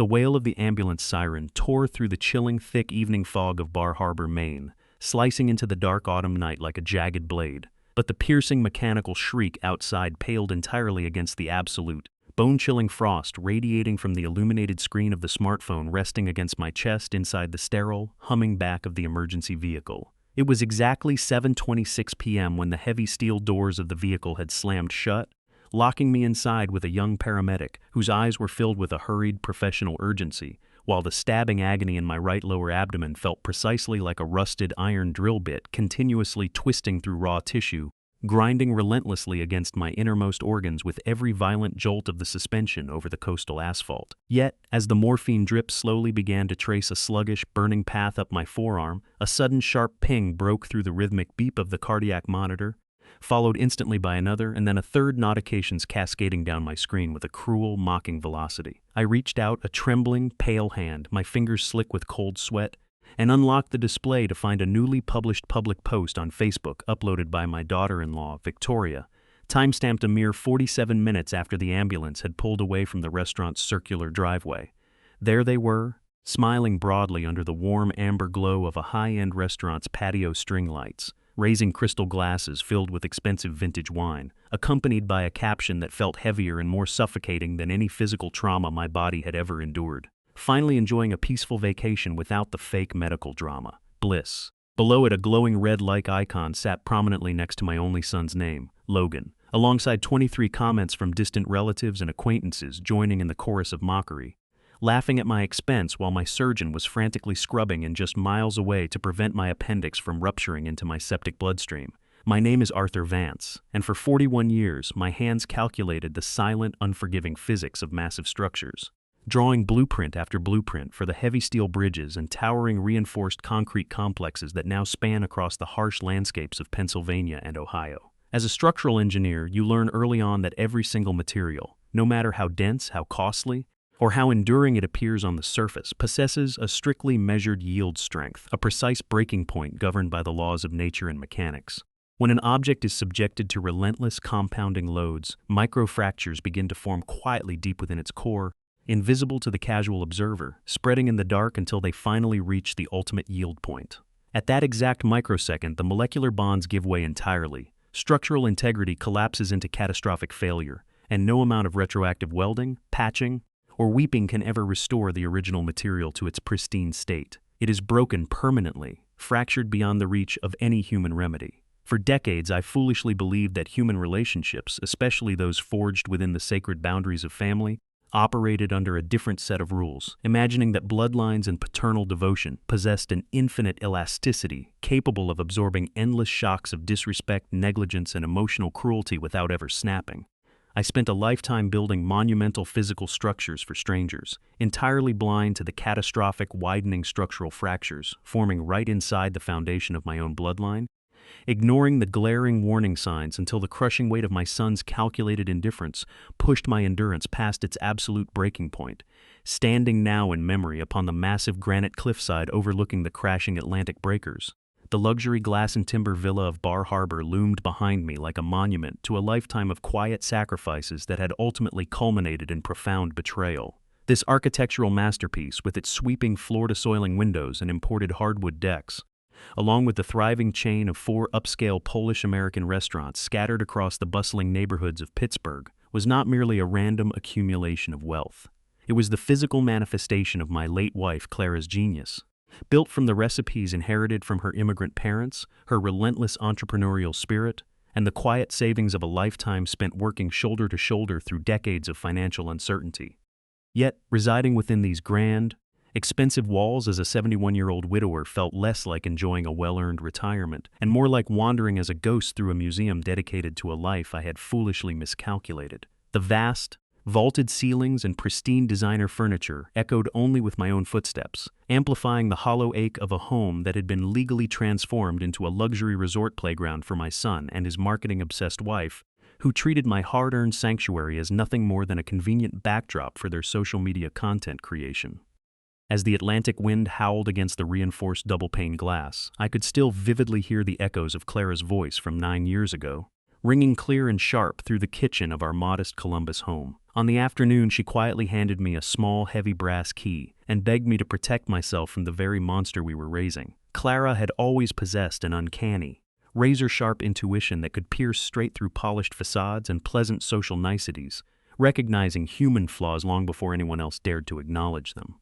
The wail of the ambulance siren tore through the chilling, thick evening fog of Bar Harbor, Maine, slicing into the dark autumn night like a jagged blade. But the piercing mechanical shriek outside paled entirely against the absolute, bone-chilling frost radiating from the illuminated screen of the smartphone resting against my chest inside the sterile, humming back of the emergency vehicle. It was exactly 7:26 p.m. when the heavy steel doors of the vehicle had slammed shut, locking me inside with a young paramedic whose eyes were filled with a hurried professional urgency, while the stabbing agony in my right lower abdomen felt precisely like a rusted iron drill bit continuously twisting through raw tissue, grinding relentlessly against my innermost organs with every violent jolt of the suspension over the coastal asphalt. Yet, as the morphine drip slowly began to trace a sluggish, burning path up my forearm, a sudden sharp ping broke through the rhythmic beep of the cardiac monitor, followed instantly by another, and then a third notifications cascading down my screen with a cruel, mocking velocity. I reached out a trembling, pale hand, my fingers slick with cold sweat, and unlocked the display to find a newly published public post on Facebook uploaded by my daughter-in-law, Victoria, timestamped a mere 47 minutes after the ambulance had pulled away from the restaurant's circular driveway. There they were, smiling broadly under the warm amber glow of a high-end restaurant's patio string lights, raising crystal glasses filled with expensive vintage wine, accompanied by a caption that felt heavier and more suffocating than any physical trauma my body had ever endured. Finally enjoying a peaceful vacation without the fake medical drama. Bliss. Below it, a glowing red-like icon sat prominently next to my only son's name, Logan, alongside 23 comments from distant relatives and acquaintances joining in the chorus of mockery, laughing at my expense while my surgeon was frantically scrubbing and just miles away to prevent my appendix from rupturing into my septic bloodstream. My name is Arthur Vance, and for 41 years, my hands calculated the silent, unforgiving physics of massive structures, drawing blueprint after blueprint for the heavy steel bridges and towering reinforced concrete complexes that now span across the harsh landscapes of Pennsylvania and Ohio. As a structural engineer, you learn early on that every single material, no matter how dense, how costly, or how enduring it appears on the surface, possesses a strictly measured yield strength, a precise breaking point governed by the laws of nature and mechanics. When an object is subjected to relentless compounding loads, microfractures begin to form quietly deep within its core, invisible to the casual observer, spreading in the dark until they finally reach the ultimate yield point. At that exact microsecond, the molecular bonds give way entirely, structural integrity collapses into catastrophic failure, and no amount of retroactive welding, patching, or weeping can ever restore the original material to its pristine state. It is broken permanently, fractured beyond the reach of any human remedy. For decades, I foolishly believed that human relationships, especially those forged within the sacred boundaries of family, operated under a different set of rules, imagining that bloodlines and paternal devotion possessed an infinite elasticity capable of absorbing endless shocks of disrespect, negligence, and emotional cruelty without ever snapping. I spent a lifetime building monumental physical structures for strangers, entirely blind to the catastrophic widening structural fractures forming right inside the foundation of my own bloodline, ignoring the glaring warning signs until the crushing weight of my son's calculated indifference pushed my endurance past its absolute breaking point, standing now in memory upon the massive granite cliffside overlooking the crashing Atlantic breakers. The luxury glass and timber villa of Bar Harbor loomed behind me like a monument to a lifetime of quiet sacrifices that had ultimately culminated in profound betrayal. This architectural masterpiece, with its sweeping floor-to-soiling windows and imported hardwood decks, along with the thriving chain of 4 upscale Polish-American restaurants scattered across the bustling neighborhoods of Pittsburgh, was not merely a random accumulation of wealth. It was the physical manifestation of my late wife Clara's genius. Built from the recipes inherited from her immigrant parents, her relentless entrepreneurial spirit, and the quiet savings of a lifetime spent working shoulder to shoulder through decades of financial uncertainty. Yet, residing within these grand, expensive walls as a 71-year-old widower felt less like enjoying a well-earned retirement, and more like wandering as a ghost through a museum dedicated to a life I had foolishly miscalculated. The vast, vaulted ceilings and pristine designer furniture echoed only with my own footsteps, amplifying the hollow ache of a home that had been legally transformed into a luxury resort playground for my son and his marketing-obsessed wife, who treated my hard-earned sanctuary as nothing more than a convenient backdrop for their social media content creation. As the Atlantic wind howled against the reinforced double-pane glass, I could still vividly hear the echoes of Clara's voice from 9 years ago, ringing clear and sharp through the kitchen of our modest Columbus home. On the afternoon, she quietly handed me a small, heavy brass key and begged me to protect myself from the very monster we were raising. Clara had always possessed an uncanny, razor-sharp intuition that could pierce straight through polished facades and pleasant social niceties, recognizing human flaws long before anyone else dared to acknowledge them.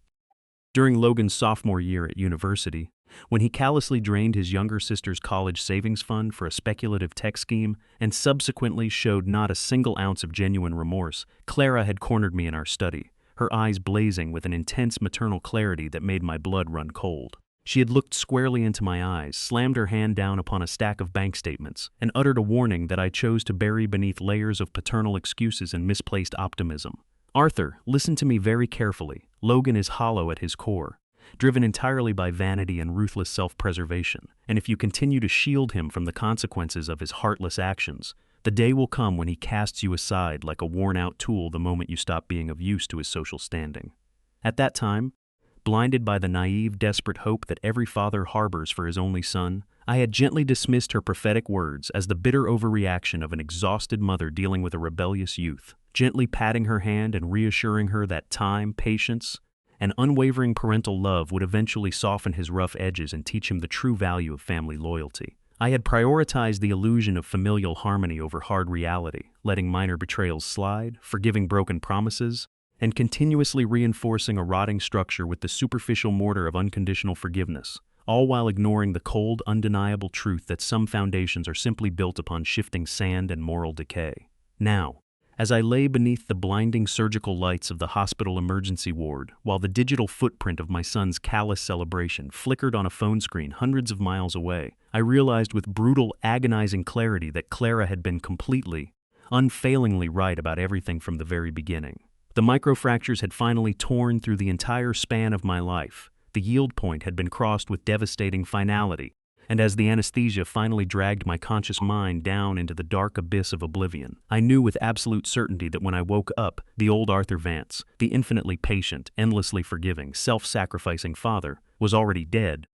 During Logan's sophomore year at university, when he callously drained his younger sister's college savings fund for a speculative tech scheme and subsequently showed not a single ounce of genuine remorse, Clara had cornered me in our study, her eyes blazing with an intense maternal clarity that made my blood run cold. She had looked squarely into my eyes, slammed her hand down upon a stack of bank statements, and uttered a warning that I chose to bury beneath layers of paternal excuses and misplaced optimism. "Arthur, listen to me very carefully. Logan is hollow at his core, driven entirely by vanity and ruthless self-preservation, and if you continue to shield him from the consequences of his heartless actions, the day will come when he casts you aside like a worn-out tool the moment you stop being of use to his social standing." At that time, blinded by the naive, desperate hope that every father harbors for his only son, I had gently dismissed her prophetic words as the bitter overreaction of an exhausted mother dealing with a rebellious youth, gently patting her hand and reassuring her that time, patience, and unwavering parental love would eventually soften his rough edges and teach him the true value of family loyalty. I had prioritized the illusion of familial harmony over hard reality, letting minor betrayals slide, forgiving broken promises, and continuously reinforcing a rotting structure with the superficial mortar of unconditional forgiveness, all while ignoring the cold, undeniable truth that some foundations are simply built upon shifting sand and moral decay. Now, as I lay beneath the blinding surgical lights of the hospital emergency ward, while the digital footprint of my son's callous celebration flickered on a phone screen hundreds of miles away, I realized with brutal, agonizing clarity that Clara had been completely, unfailingly right about everything from the very beginning. The microfractures had finally torn through the entire span of my life. The yield point had been crossed with devastating finality, and as the anesthesia finally dragged my conscious mind down into the dark abyss of oblivion, I knew with absolute certainty that when I woke up, the old Arthur Vance, the infinitely patient, endlessly forgiving, self-sacrificing father, was already dead,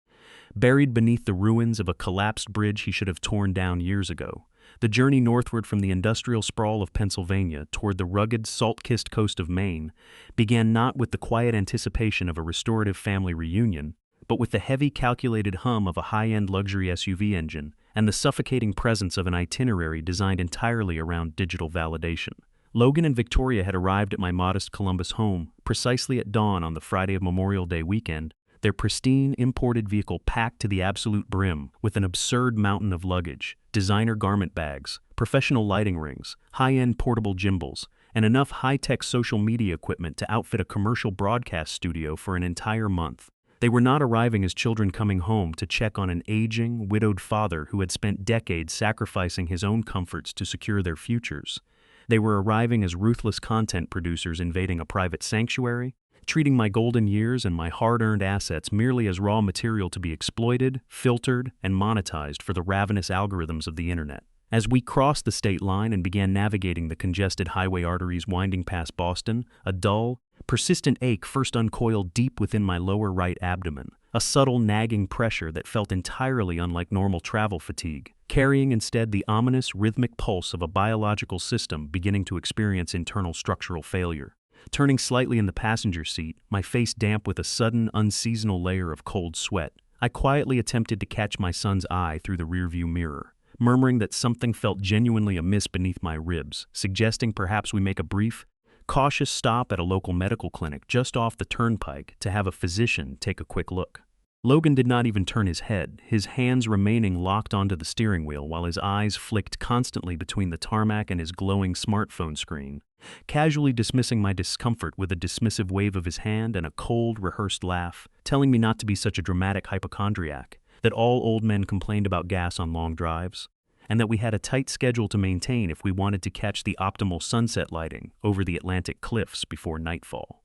buried beneath the ruins of a collapsed bridge he should have torn down years ago. The journey northward from the industrial sprawl of Pennsylvania toward the rugged, salt-kissed coast of Maine began not with the quiet anticipation of a restorative family reunion, but with the heavy, calculated hum of a high-end luxury SUV engine and the suffocating presence of an itinerary designed entirely around digital validation. Logan and Victoria had arrived at my modest Columbus home precisely at dawn on the Friday of Memorial Day weekend, their pristine, imported vehicle packed to the absolute brim with an absurd mountain of luggage, designer garment bags, professional lighting rings, high-end portable gimbals, and enough high-tech social media equipment to outfit a commercial broadcast studio for an entire month. They were not arriving as children coming home to check on an aging, widowed father who had spent decades sacrificing his own comforts to secure their futures. They were arriving as ruthless content producers invading a private sanctuary, treating my golden years and my hard-earned assets merely as raw material to be exploited, filtered, and monetized for the ravenous algorithms of the internet. As we crossed the state line and began navigating the congested highway arteries winding past Boston, a dull, persistent ache first uncoiled deep within my lower right abdomen, a subtle nagging pressure that felt entirely unlike normal travel fatigue, carrying instead the ominous rhythmic pulse of a biological system beginning to experience internal structural failure. Turning slightly in the passenger seat, my face damp with a sudden, unseasonal layer of cold sweat, I quietly attempted to catch my son's eye through the rearview mirror, murmuring that something felt genuinely amiss beneath my ribs, suggesting perhaps we make a brief, cautious stop at a local medical clinic just off the turnpike to have a physician take a quick look. Logan did not even turn his head, his hands remaining locked onto the steering wheel while his eyes flicked constantly between the tarmac and his glowing smartphone screen, casually dismissing my discomfort with a dismissive wave of his hand and a cold, rehearsed laugh, telling me not to be such a dramatic hypochondriac, that all old men complained about gas on long drives, and that we had a tight schedule to maintain if we wanted to catch the optimal sunset lighting over the Atlantic cliffs before nightfall.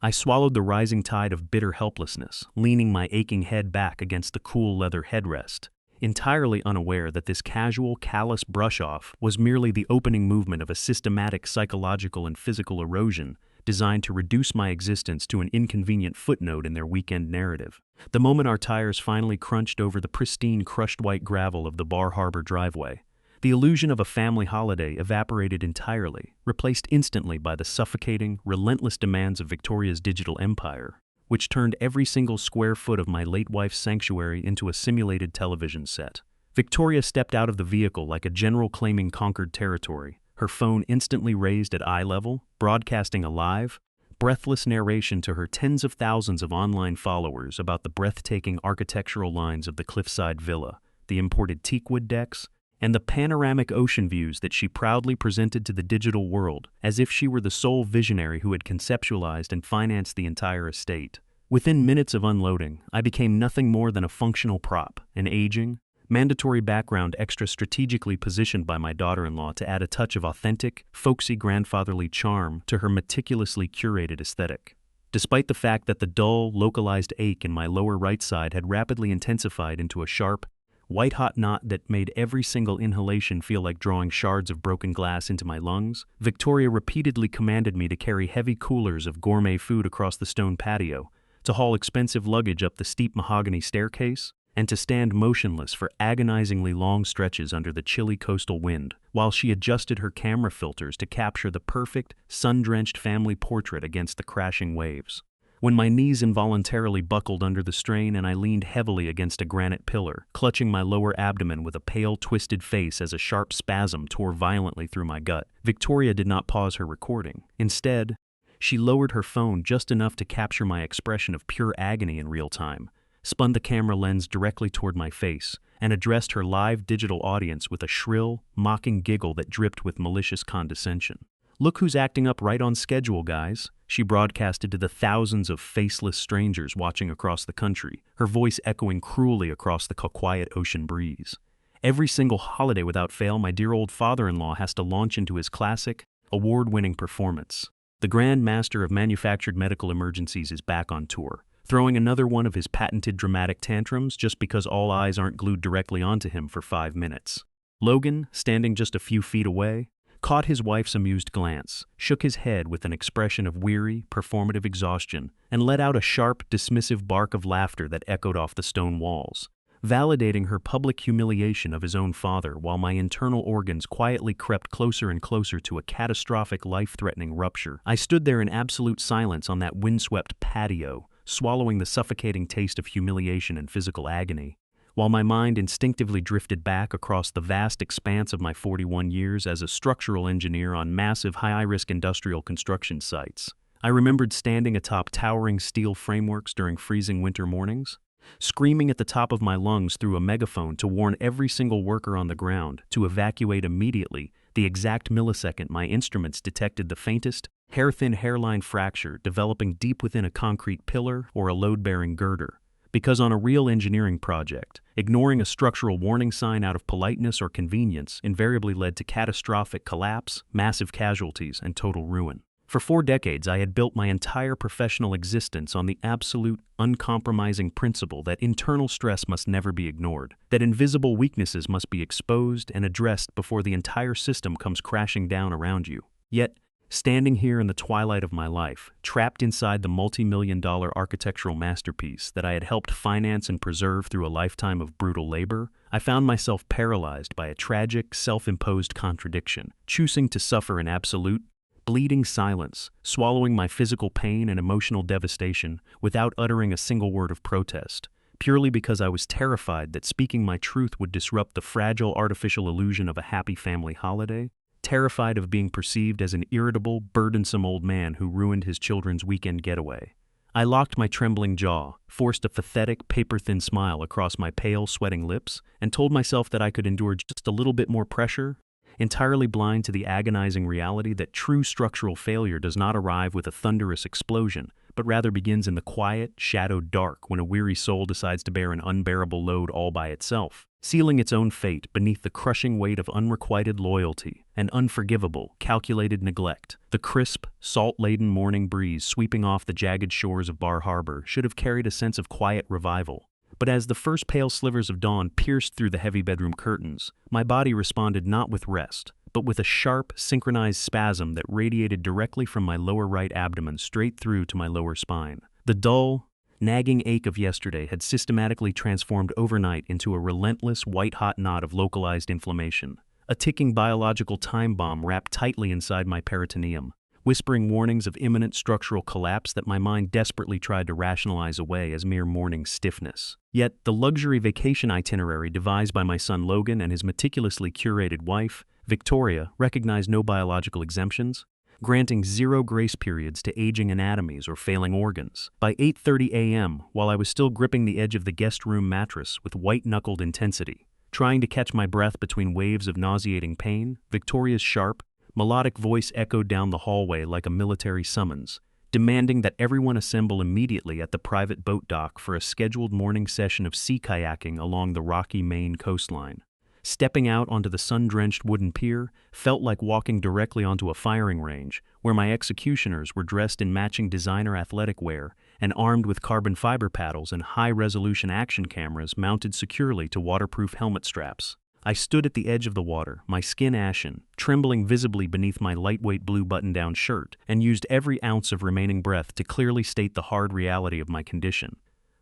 I swallowed the rising tide of bitter helplessness, leaning my aching head back against the cool leather headrest, entirely unaware that this casual, callous brush-off was merely the opening movement of a systematic psychological and physical erosion designed to reduce my existence to an inconvenient footnote in their weekend narrative. The moment our tires finally crunched over the pristine, crushed white gravel of the Bar Harbor driveway, The illusion of a family holiday evaporated entirely, replaced instantly by the suffocating, relentless demands of Victoria's digital empire, which turned every single square foot of my late wife's sanctuary into a simulated television set. Victoria stepped out of the vehicle like a general claiming conquered territory, her phone instantly raised at eye level, broadcasting a live, breathless narration to her tens of thousands of online followers about the breathtaking architectural lines of the cliffside villa, the imported teakwood decks, and the panoramic ocean views that she proudly presented to the digital world, as if she were the sole visionary who had conceptualized and financed the entire estate. Within minutes of unloading, I became nothing more than a functional prop, an aging, mandatory background extra strategically positioned by my daughter-in-law to add a touch of authentic, folksy grandfatherly charm to her meticulously curated aesthetic. Despite the fact that the dull, localized ache in my lower right side had rapidly intensified into a sharp, white-hot knot that made every single inhalation feel like drawing shards of broken glass into my lungs, Victoria repeatedly commanded me to carry heavy coolers of gourmet food across the stone patio, to haul expensive luggage up the steep mahogany staircase, and to stand motionless for agonizingly long stretches under the chilly coastal wind, while she adjusted her camera filters to capture the perfect, sun-drenched family portrait against the crashing waves. When my knees involuntarily buckled under the strain and I leaned heavily against a granite pillar, clutching my lower abdomen with a pale, twisted face as a sharp spasm tore violently through my gut, Victoria did not pause her recording. Instead, she lowered her phone just enough to capture my expression of pure agony in real time, spun the camera lens directly toward my face, and addressed her live digital audience with a shrill, mocking giggle that dripped with malicious condescension. "Look who's acting up right on schedule, guys," she broadcasted to the thousands of faceless strangers watching across the country, her voice echoing cruelly across the quiet ocean breeze. "Every single holiday without fail, my dear old father-in-law has to launch into his classic, award-winning performance. The Grand Master of Manufactured Medical Emergencies is back on tour, throwing another one of his patented dramatic tantrums just because all eyes aren't glued directly onto him for 5 minutes." Logan, standing just a few feet away, caught his wife's amused glance, shook his head with an expression of weary, performative exhaustion, and let out a sharp, dismissive bark of laughter that echoed off the stone walls, validating her public humiliation of his own father while my internal organs quietly crept closer and closer to a catastrophic, life-threatening rupture. I stood there in absolute silence on that windswept patio, swallowing the suffocating taste of humiliation and physical agony, while my mind instinctively drifted back across the vast expanse of my 41 years as a structural engineer on massive high-risk industrial construction sites. I remembered standing atop towering steel frameworks during freezing winter mornings, screaming at the top of my lungs through a megaphone to warn every single worker on the ground to evacuate immediately the exact millisecond my instruments detected the faintest, hair-thin hairline fracture developing deep within a concrete pillar or a load-bearing girder. Because on a real engineering project, ignoring a structural warning sign out of politeness or convenience invariably led to catastrophic collapse, massive casualties, and total ruin. For 4 decades, I had built my entire professional existence on the absolute, uncompromising principle that internal stress must never be ignored, that invisible weaknesses must be exposed and addressed before the entire system comes crashing down around you. Yet, standing here in the twilight of my life, trapped inside the multi-million-dollar architectural masterpiece that I had helped finance and preserve through a lifetime of brutal labor, I found myself paralyzed by a tragic, self-imposed contradiction, choosing to suffer in absolute, bleeding silence, swallowing my physical pain and emotional devastation without uttering a single word of protest, purely because I was terrified that speaking my truth would disrupt the fragile artificial illusion of a happy family holiday, terrified of being perceived as an irritable, burdensome old man who ruined his children's weekend getaway. I locked my trembling jaw, forced a pathetic, paper-thin smile across my pale, sweating lips, and told myself that I could endure just a little bit more pressure, entirely blind to the agonizing reality that true structural failure does not arrive with a thunderous explosion, but rather begins in the quiet, shadowed dark when a weary soul decides to bear an unbearable load all by itself, sealing its own fate beneath the crushing weight of unrequited loyalty and unforgivable, calculated neglect. The crisp, salt-laden morning breeze sweeping off the jagged shores of Bar Harbor should have carried a sense of quiet revival. But as the first pale slivers of dawn pierced through the heavy bedroom curtains, my body responded not with rest, but with a sharp, synchronized spasm that radiated directly from my lower right abdomen straight through to my lower spine. The dull, nagging ache of yesterday had systematically transformed overnight into a relentless, white-hot knot of localized inflammation. a ticking biological time bomb wrapped tightly inside my peritoneum, whispering warnings of imminent structural collapse that my mind desperately tried to rationalize away as mere morning stiffness. Yet, the luxury vacation itinerary devised by my son Logan and his meticulously curated wife, Victoria, recognized no biological exemptions, granting 0 grace periods to aging anatomies or failing organs. By 8:30 a.m., while I was still gripping the edge of the guest room mattress with white-knuckled intensity, trying to catch my breath between waves of nauseating pain, Victoria's sharp, melodic voice echoed down the hallway like a military summons, demanding that everyone assemble immediately at the private boat dock for a scheduled morning session of sea kayaking along the rocky Maine coastline. Stepping out onto the sun-drenched wooden pier felt like walking directly onto a firing range, where my executioners were dressed in matching designer athletic wear and armed with carbon fiber paddles and high-resolution action cameras mounted securely to waterproof helmet straps. I stood at the edge of the water, my skin ashen, trembling visibly beneath my lightweight blue button-down shirt, and used every ounce of remaining breath to clearly state the hard reality of my condition.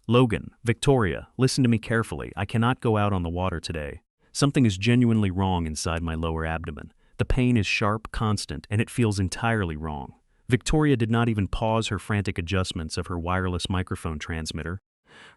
Logan, Victoria, listen to me carefully. I cannot go out on the water today. Something is genuinely wrong inside my lower abdomen. The pain is sharp, constant, and it feels entirely wrong. Victoria did not even pause her frantic adjustments of her wireless microphone transmitter,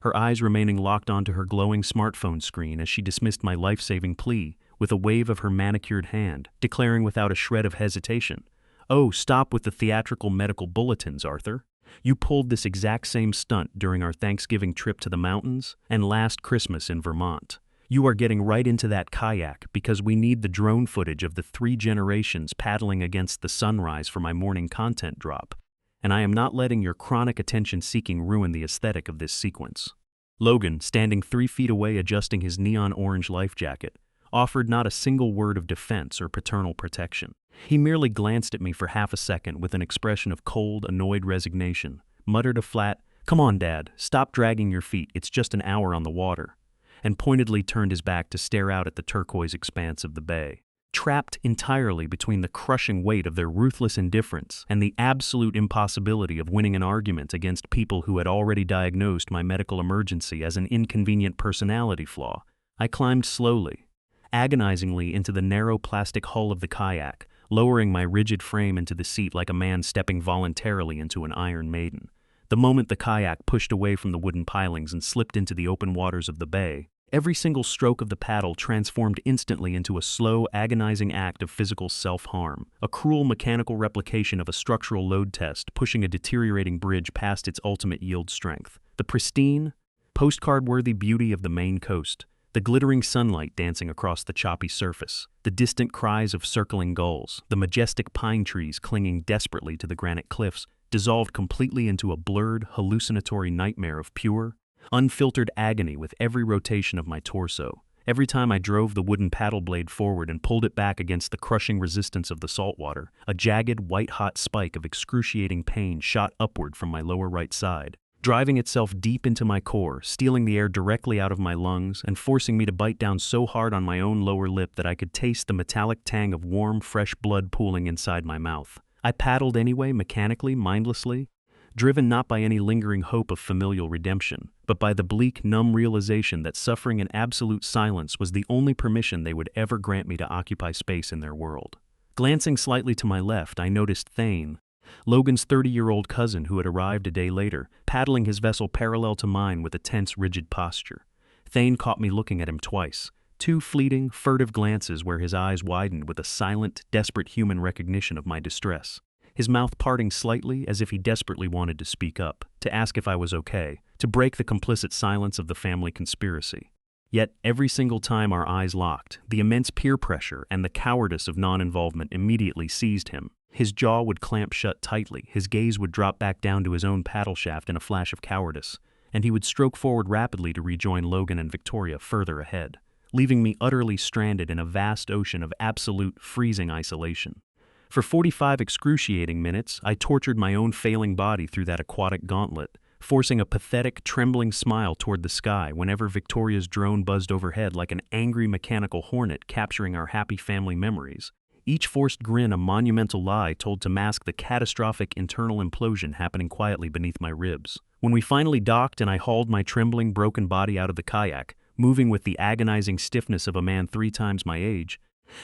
her eyes remaining locked onto her glowing smartphone screen as she dismissed my life-saving plea with a wave of her manicured hand, declaring without a shred of hesitation, "Oh, stop with the theatrical medical bulletins, Arthur. You pulled this exact same stunt during our Thanksgiving trip to the mountains and last Christmas in Vermont. You are getting right into that kayak because we need the drone footage of the 3 generations paddling against the sunrise for my morning content drop, and I am not letting your chronic attention-seeking ruin the aesthetic of this sequence." Logan, standing 3 feet away adjusting his neon orange life jacket, offered not a single word of defense or paternal protection. He merely glanced at me for half a second with an expression of cold, annoyed resignation, muttered a flat, "Come on, Dad, stop dragging your feet, it's just an hour on the water," and pointedly turned his back to stare out at the turquoise expanse of the bay. Trapped entirely between the crushing weight of their ruthless indifference and the absolute impossibility of winning an argument against people who had already diagnosed my medical emergency as an inconvenient personality flaw, I climbed slowly, agonizingly into the narrow plastic hull of the kayak, lowering my rigid frame into the seat like a man stepping voluntarily into an Iron Maiden. The moment the kayak pushed away from the wooden pilings and slipped into the open waters of the bay, every single stroke of the paddle transformed instantly into a slow, agonizing act of physical self-harm, a cruel mechanical replication of a structural load test pushing a deteriorating bridge past its ultimate yield strength. The pristine, postcard-worthy beauty of the Maine coast, the glittering sunlight dancing across the choppy surface, the distant cries of circling gulls, the majestic pine trees clinging desperately to the granite cliffs, dissolved completely into a blurred, hallucinatory nightmare of pure, unfiltered agony with every rotation of my torso. Every time I drove the wooden paddle blade forward and pulled it back against the crushing resistance of the saltwater, a jagged, white-hot spike of excruciating pain shot upward from my lower right side, driving itself deep into my core, stealing the air directly out of my lungs and forcing me to bite down so hard on my own lower lip that I could taste the metallic tang of warm, fresh blood pooling inside my mouth. I paddled anyway, mechanically, mindlessly, driven not by any lingering hope of familial redemption, but by the bleak, numb realization that suffering in absolute silence was the only permission they would ever grant me to occupy space in their world. Glancing slightly to my left, I noticed Thane, Logan's 30-year-old cousin who had arrived a day later, paddling his vessel parallel to mine with a tense, rigid posture. Thane caught me looking at him twice, 2 fleeting, furtive glances where his eyes widened with a silent, desperate human recognition of my distress, his mouth parting slightly as if he desperately wanted to speak up, to ask if I was okay, to break the complicit silence of the family conspiracy. Yet every single time our eyes locked, the immense peer pressure and the cowardice of non-involvement immediately seized him. His jaw would clamp shut tightly, his gaze would drop back down to his own paddle shaft in a flash of cowardice, and he would stroke forward rapidly to rejoin Logan and Victoria further ahead, leaving me utterly stranded in a vast ocean of absolute, freezing isolation. For 45 excruciating minutes, I tortured my own failing body through that aquatic gauntlet, forcing a pathetic, trembling smile toward the sky whenever Victoria's drone buzzed overhead like an angry mechanical hornet capturing our happy family memories, each forced grin a monumental lie told to mask the catastrophic internal implosion happening quietly beneath my ribs. When we finally docked and I hauled my trembling, broken body out of the kayak, moving with the agonizing stiffness of a man 3 times my age,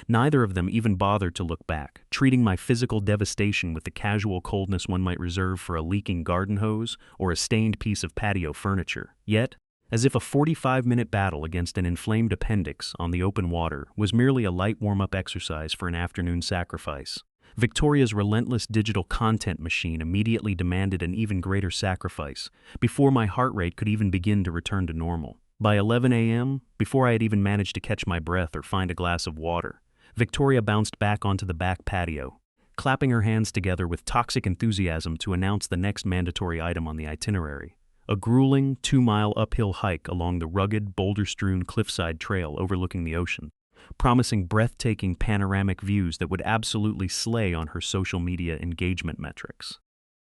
Neither of them even bothered to look back, treating my physical devastation with the casual coldness one might reserve for a leaking garden hose or a stained piece of patio furniture. Yet, as if a 45-minute battle against an inflamed appendix on the open water was merely a light warm-up exercise for an afternoon sacrifice, Victoria's relentless digital content machine immediately demanded an even greater sacrifice before my heart rate could even begin to return to normal. By 11 a.m., before I had even managed to catch my breath or find a glass of water, Victoria bounced back onto the back patio, clapping her hands together with toxic enthusiasm to announce the next mandatory item on the itinerary: a grueling 2-mile uphill hike along the rugged, boulder-strewn cliffside trail overlooking the ocean, promising breathtaking panoramic views that would absolutely slay on her social media engagement metrics.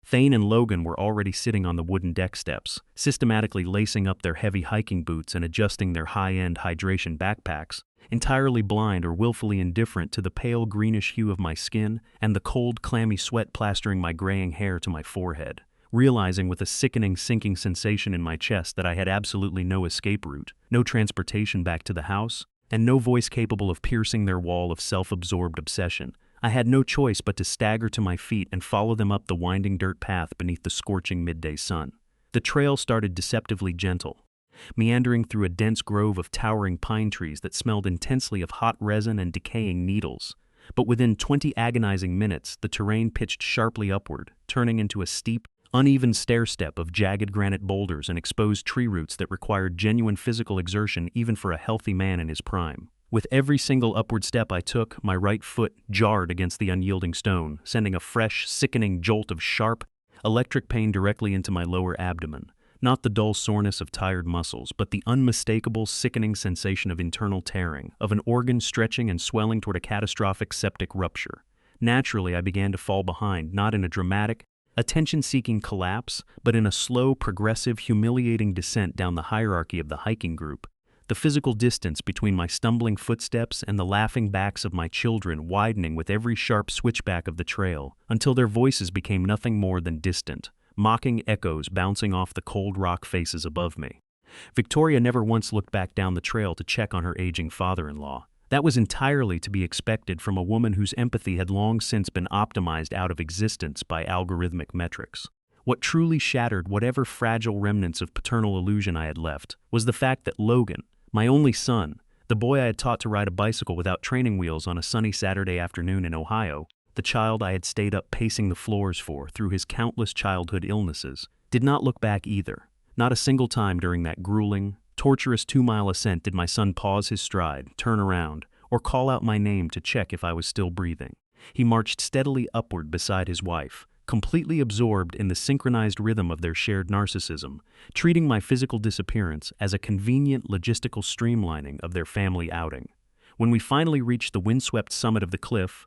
Thane and Logan were already sitting on the wooden deck steps, systematically lacing up their heavy hiking boots and adjusting their high-end hydration backpacks, entirely blind or willfully indifferent to the pale greenish hue of my skin and the cold, clammy sweat plastering my graying hair to my forehead, realizing with a sickening sinking sensation in my chest that I had absolutely no escape route, no transportation back to the house, and no voice capable of piercing their wall of self-absorbed obsession. I had no choice but to stagger to my feet and follow them up the winding dirt path beneath the scorching midday sun. The trail started deceptively gentle, meandering through a dense grove of towering pine trees that smelled intensely of hot resin and decaying needles. But within 20 agonizing minutes, the terrain pitched sharply upward, turning into a steep, uneven stair-step of jagged granite boulders and exposed tree roots that required genuine physical exertion even for a healthy man in his prime. With every single upward step I took, my right foot jarred against the unyielding stone, sending a fresh, sickening jolt of sharp, electric pain directly into my lower abdomen. Not the dull soreness of tired muscles, but the unmistakable, sickening sensation of internal tearing, of an organ stretching and swelling toward a catastrophic septic rupture. Naturally, I began to fall behind, not in a dramatic, attention-seeking collapse, but in a slow, progressive, humiliating descent down the hierarchy of the hiking group. The physical distance between my stumbling footsteps and the laughing backs of my children widening with every sharp switchback of the trail, until their voices became nothing more than distant, mocking echoes bouncing off the cold rock faces above me. Victoria never once looked back down the trail to check on her aging father-in-law. That was entirely to be expected from a woman whose empathy had long since been optimized out of existence by algorithmic metrics. What truly shattered whatever fragile remnants of paternal illusion I had left was the fact that Logan, my only son, the boy I had taught to ride a bicycle without training wheels on a sunny Saturday afternoon in Ohio, the child I had stayed up pacing the floors for through his countless childhood illnesses, did not look back either. Not a single time during that grueling, torturous 2-mile ascent did my son pause his stride, turn around, or call out my name to check if I was still breathing. He marched steadily upward beside his wife, completely absorbed in the synchronized rhythm of their shared narcissism, treating my physical disappearance as a convenient logistical streamlining of their family outing. When we finally reached the windswept summit of the cliff,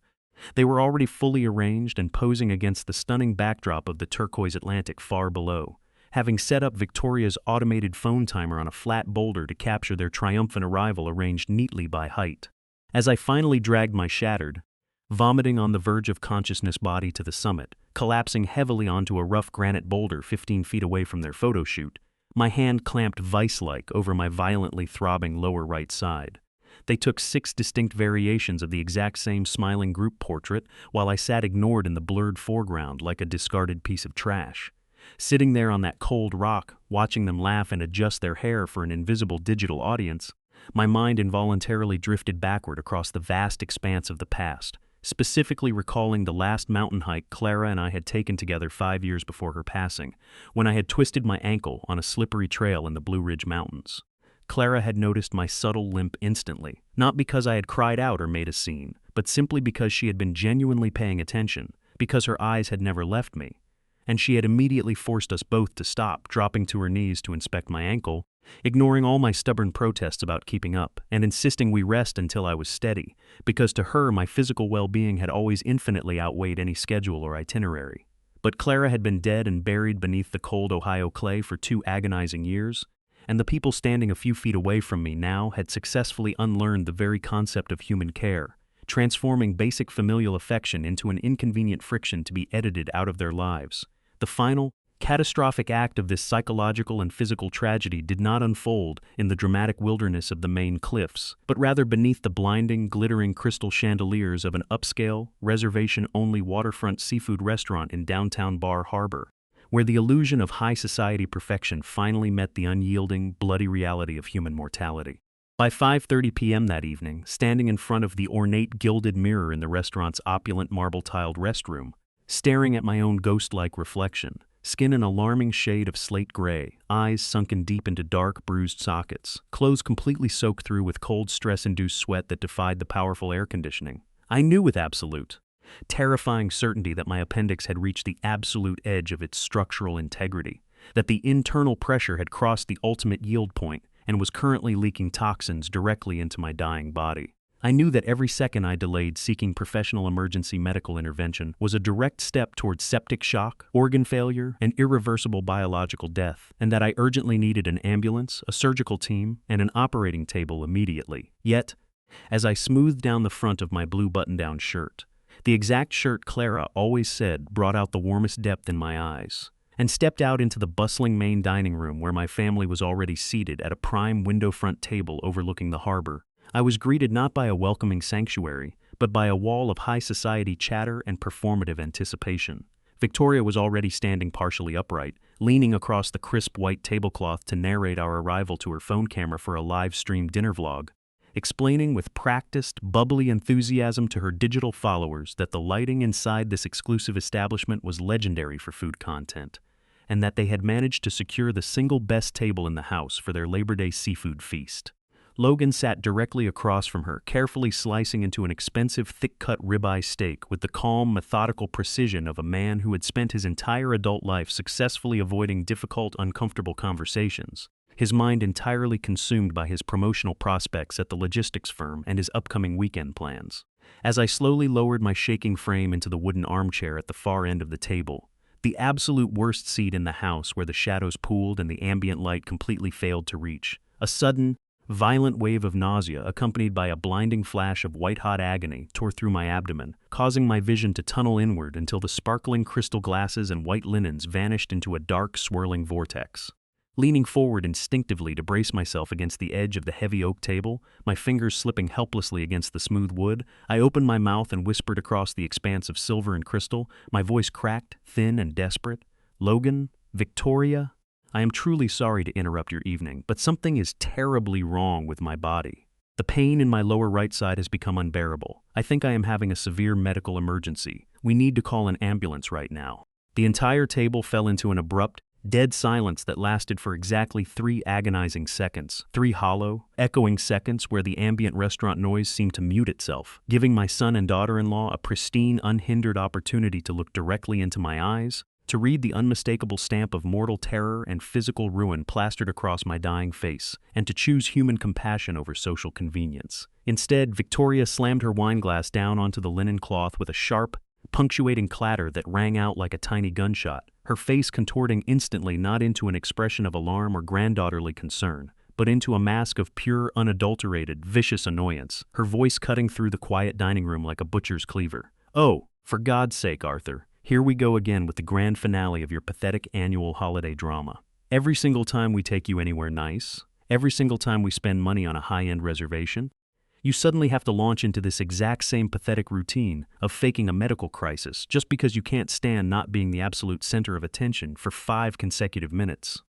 they were already fully arranged and posing against the stunning backdrop of the turquoise Atlantic far below, having set up Victoria's automated phone timer on a flat boulder to capture their triumphant arrival arranged neatly by height. As I finally dragged my shattered, vomiting on the verge of consciousness body to the summit, collapsing heavily onto a rough granite boulder 15 feet away from their photo shoot, my hand clamped vice-like over my violently throbbing lower right side. They took 6 distinct variations of the exact same smiling group portrait while I sat ignored in the blurred foreground like a discarded piece of trash. Sitting there on that cold rock, watching them laugh and adjust their hair for an invisible digital audience, my mind involuntarily drifted backward across the vast expanse of the past, specifically recalling the last mountain hike Clara and I had taken together 5 years before her passing, when I had twisted my ankle on a slippery trail in the Blue Ridge Mountains. Clara had noticed my subtle limp instantly, not because I had cried out or made a scene, but simply because she had been genuinely paying attention, because her eyes had never left me. And she had immediately forced us both to stop, dropping to her knees to inspect my ankle, ignoring all my stubborn protests about keeping up, and insisting we rest until I was steady, because to her my physical well-being had always infinitely outweighed any schedule or itinerary. But Clara had been dead and buried beneath the cold Ohio clay for 2 agonizing years, and the people standing a few feet away from me now had successfully unlearned the very concept of human care, transforming basic familial affection into an inconvenient friction to be edited out of their lives. The final, catastrophic act of this psychological and physical tragedy did not unfold in the dramatic wilderness of the Maine cliffs, but rather beneath the blinding, glittering crystal chandeliers of an upscale, reservation-only waterfront seafood restaurant in downtown Bar Harbor, where the illusion of high society perfection finally met the unyielding, bloody reality of human mortality. By 5:30 p.m. that evening, standing in front of the ornate gilded mirror in the restaurant's opulent marble-tiled restroom, staring at my own ghost-like reflection, skin an alarming shade of slate gray, eyes sunken deep into dark, bruised sockets, clothes completely soaked through with cold, stress-induced sweat that defied the powerful air conditioning, I knew with absolute, terrifying certainty that my appendix had reached the absolute edge of its structural integrity, that the internal pressure had crossed the ultimate yield point and was currently leaking toxins directly into my dying body. I knew that every second I delayed seeking professional emergency medical intervention was a direct step towards septic shock, organ failure, and irreversible biological death, and that I urgently needed an ambulance, a surgical team, and an operating table immediately. Yet, as I smoothed down the front of my blue button-down shirt, the exact shirt Clara always said brought out the warmest depth in my eyes, and stepped out into the bustling main dining room where my family was already seated at a prime window-front table overlooking the harbor, I was greeted not by a welcoming sanctuary, but by a wall of high society chatter and performative anticipation. Victoria was already standing partially upright, leaning across the crisp white tablecloth to narrate our arrival to her phone camera for a live-stream dinner vlog, explaining with practiced, bubbly enthusiasm to her digital followers that the lighting inside this exclusive establishment was legendary for food content, and that they had managed to secure the single best table in the house for their Labor Day seafood feast. Logan sat directly across from her, carefully slicing into an expensive thick-cut ribeye steak with the calm, methodical precision of a man who had spent his entire adult life successfully avoiding difficult, uncomfortable conversations, his mind entirely consumed by his promotional prospects at the logistics firm and his upcoming weekend plans. As I slowly lowered my shaking frame into the wooden armchair at the far end of the table, the absolute worst seat in the house where the shadows pooled and the ambient light completely failed to reach, a sudden, violent wave of nausea accompanied by a blinding flash of white-hot agony tore through my abdomen, causing my vision to tunnel inward until the sparkling crystal glasses and white linens vanished into a dark, swirling vortex. Leaning forward instinctively to brace myself against the edge of the heavy oak table, my fingers slipping helplessly against the smooth wood, I opened my mouth and whispered across the expanse of silver and crystal, my voice cracked, thin and desperate, "Logan, Victoria, I am truly sorry to interrupt your evening, but something is terribly wrong with my body. The pain in my lower right side has become unbearable. I think I am having a severe medical emergency. We need to call an ambulance right now." The entire table fell into an abrupt, dead silence that lasted for exactly 3 agonizing seconds, 3 hollow, echoing seconds where the ambient restaurant noise seemed to mute itself, giving my son and daughter-in-law a pristine, unhindered opportunity to look directly into my eyes, to read the unmistakable stamp of mortal terror and physical ruin plastered across my dying face, and to choose human compassion over social convenience. Instead, Victoria slammed her wineglass down onto the linen cloth with a sharp, punctuating clatter that rang out like a tiny gunshot, her face contorting instantly not into an expression of alarm or granddaughterly concern, but into a mask of pure, unadulterated, vicious annoyance, her voice cutting through the quiet dining room like a butcher's cleaver. "Oh, for God's sake, Arthur. Here we go again with the grand finale of your pathetic annual holiday drama. Every single time we take you anywhere nice, every single time we spend money on a high-end reservation, you suddenly have to launch into this exact same pathetic routine of faking a medical crisis just because you can't stand not being the absolute center of attention for 5 consecutive minutes."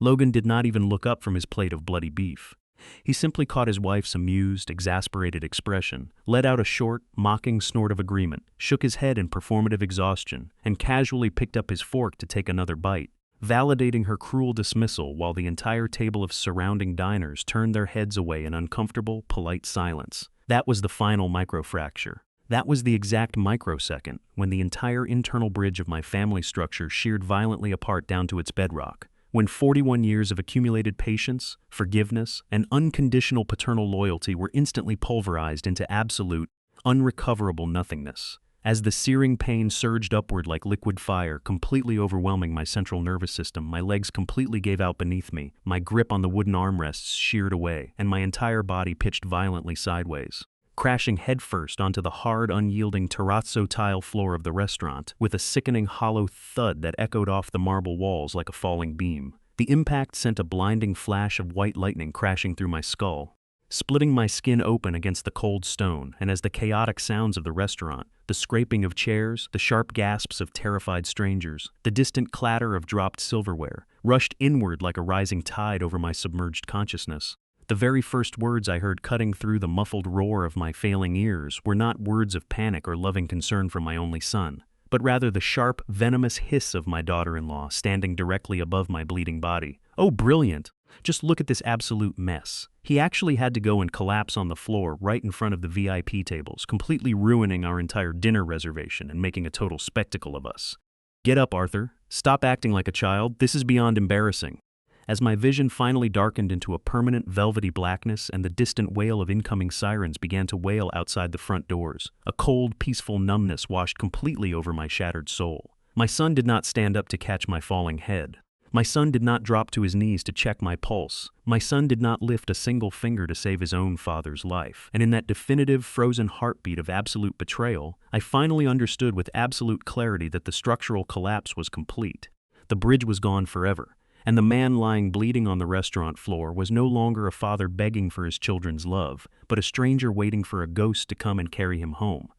Logan did not even look up from his plate of bloody beef. He simply caught his wife's amused, exasperated expression, let out a short, mocking snort of agreement, shook his head in performative exhaustion, and casually picked up his fork to take another bite, validating her cruel dismissal while the entire table of surrounding diners turned their heads away in uncomfortable, polite silence. That was the final microfracture. That was the exact microsecond when the entire internal bridge of my family structure sheared violently apart down to its bedrock. When 41 years of accumulated patience, forgiveness, and unconditional paternal loyalty were instantly pulverized into absolute, unrecoverable nothingness. As the searing pain surged upward like liquid fire, completely overwhelming my central nervous system, my legs completely gave out beneath me, my grip on the wooden armrests sheared away, and my entire body pitched violently sideways. crashing headfirst onto the hard, unyielding terrazzo tile floor of the restaurant, with a sickening hollow thud that echoed off the marble walls like a falling beam. The impact sent a blinding flash of white lightning crashing through my skull, splitting my skin open against the cold stone, and as the chaotic sounds of the restaurant, the scraping of chairs, the sharp gasps of terrified strangers, the distant clatter of dropped silverware, rushed inward like a rising tide over my submerged consciousness. The very first words I heard cutting through the muffled roar of my failing ears were not words of panic or loving concern for my only son, but rather the sharp, venomous hiss of my daughter-in-law standing directly above my bleeding body. "Oh, brilliant! Just look at this absolute mess." He actually had to go and collapse on the floor right in front of the VIP tables, completely ruining our entire dinner reservation and making a total spectacle of us. "Get up, Arthur. Stop acting like a child. This is beyond embarrassing." As my vision finally darkened into a permanent velvety blackness and the distant wail of incoming sirens began to wail outside the front doors, a cold, peaceful numbness washed completely over my shattered soul. My son did not stand up to catch my falling head. My son did not drop to his knees to check my pulse. My son did not lift a single finger to save his own father's life. And in that definitive, frozen heartbeat of absolute betrayal, I finally understood with absolute clarity that the structural collapse was complete. The bridge was gone forever. And the man lying bleeding on the restaurant floor was no longer a father begging for his children's love, but a stranger waiting for a ghost to come and carry him home.